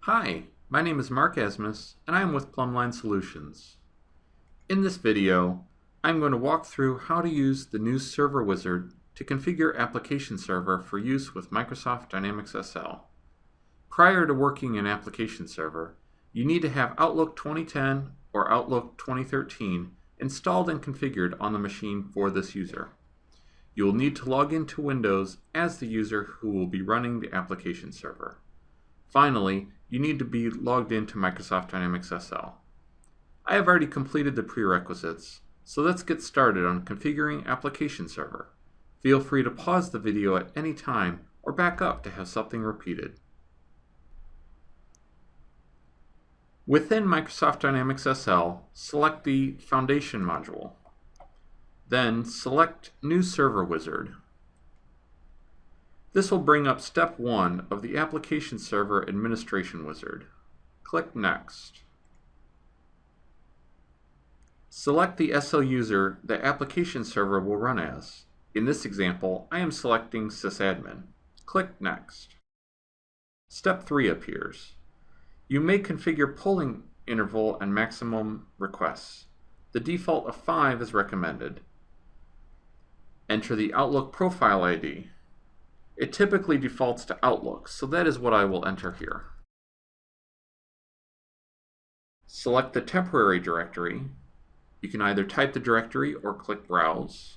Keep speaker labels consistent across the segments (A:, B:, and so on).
A: Hi, my name is Mark Asmus, and I am with Plumbline Solutions. In this video, I'm going to walk through how to use the new Server Wizard to configure Application Server for use with Microsoft Dynamics SL. Prior to working in Application Server, you need to have Outlook 2010 or Outlook 2013 installed and configured on the machine for this user. You will need to log into Windows as the user who will be running the Application Server. Finally, you need to be logged into Microsoft Dynamics SL. I have already completed the prerequisites, so let's get started on configuring Application Server. Feel free to pause the video at any time or back up to have something repeated. Within Microsoft Dynamics SL, select the Foundation module. Then select New Server Wizard. This will bring up step 1 of the Application Server Administration Wizard. Click Next. Select the SL user the Application Server will run as. In this example, I am selecting sysadmin. Click Next. Step 3 appears. You may configure polling interval and maximum requests. The default of 5 is recommended. Enter the Outlook profile ID. It typically defaults to Outlook, so that is what I will enter here. Select the temporary directory. You can either type the directory or click Browse.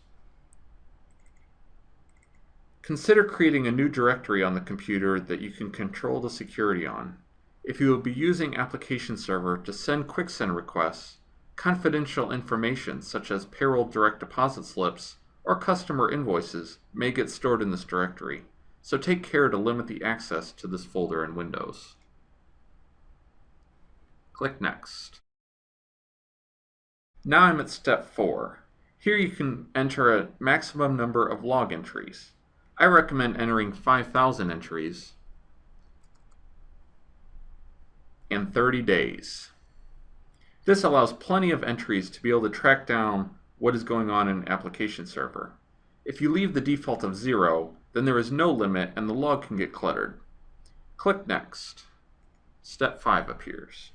A: Consider creating a new directory on the computer that you can control the security on. If you will be using Application Server to send quick send requests, confidential information such as payroll direct deposit slips or customer invoices may get stored in this directory, so take care to limit the access to this folder in Windows. Click Next. Now I'm at step 4. Here you can enter a maximum number of log entries. I recommend entering 5,000 entries in 30 days. This allows plenty of entries to be able to track down what is going on in Application Server. If you leave the default of 0, then there is no limit and the log can get cluttered. Click Next. Step 5 appears.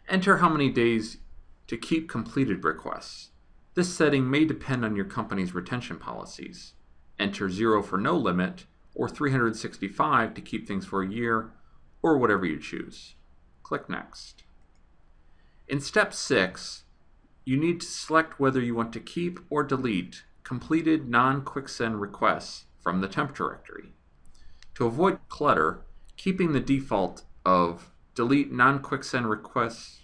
A: Enter how many days to keep completed requests. This setting may depend on your company's retention policies. Enter 0 for no limit, or 365 to keep things for a year, or whatever you choose. Click Next. In step 6, you need to select whether you want to keep or delete completed non-quicksend requests from the temp directory. To avoid clutter, keeping the default of delete non-quicksend requests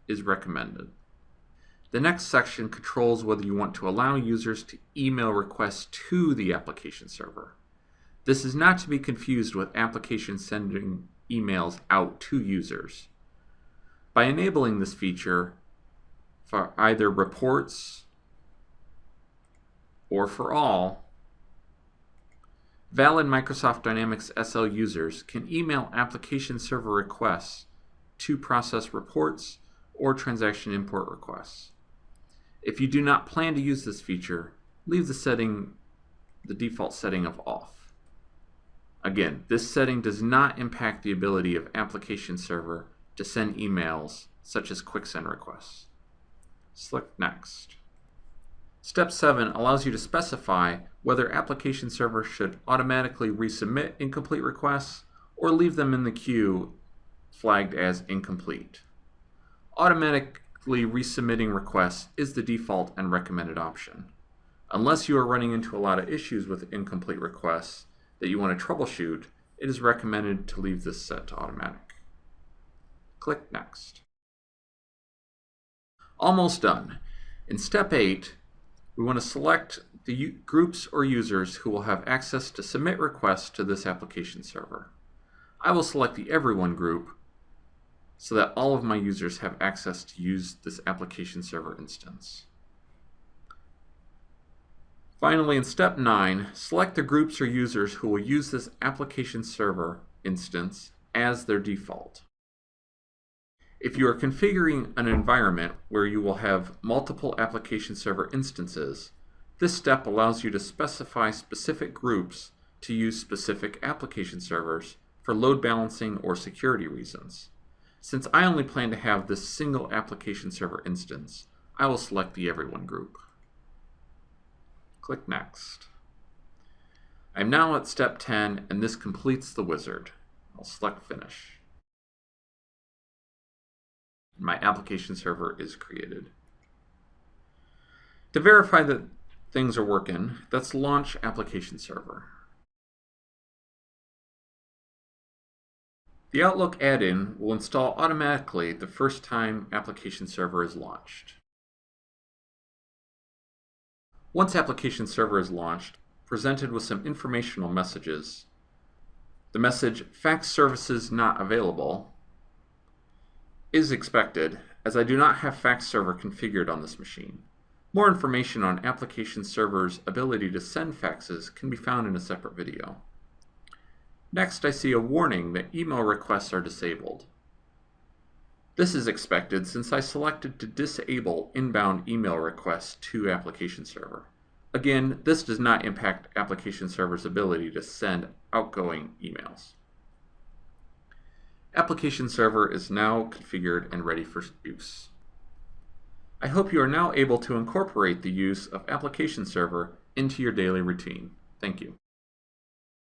A: is recommended. The next section controls whether you want to allow users to email requests to the Application Server. This is not to be confused with applications sending emails out to users. By enabling this feature for either reports or for all, valid Microsoft Dynamics SL users can email Application Server requests to process reports or transaction import requests. If you do not plan to use this feature, leave the default setting of off. Again, this setting does not impact the ability of Application Server to send emails such as quick send requests. Select Next. Step 7 allows you to specify whether Application Server should automatically resubmit incomplete requests or leave them in the queue flagged as incomplete. Automatically resubmitting requests is the default and recommended option. Unless you are running into a lot of issues with incomplete requests that you want to troubleshoot, it is recommended to leave this set to automatic. Click Next. Almost done. In step 8, we want to select the groups or users who will have access to submit requests to this Application Server. I will select the Everyone group so that all of my users have access to use this Application Server instance. Finally, in step 9, select the groups or users who will use this Application Server instance as their default. If you are configuring an environment where you will have multiple Application Server instances, this step allows you to specify specific groups to use specific application servers for load balancing or security reasons. Since I only plan to have this single application server instance, I will select the Everyone group. Click Next. I'm now at step 10, and this completes the wizard. I'll select Finish. My application server is created. To verify that things are working, let's launch application server. The Outlook add-in will install automatically the first time application server is launched. Once application server is launched, presented with some informational messages, the message "Fax services not available" is expected, as I do not have fax server configured on this machine. More information on application server's ability to send faxes can be found in a separate video. Next, I see a warning that email requests are disabled. This is expected since I selected to disable inbound email requests to application server. Again, this does not impact application server's ability to send outgoing emails. Application server is now configured and ready for use. I hope you are now able to incorporate the use of application server into your daily routine. Thank you.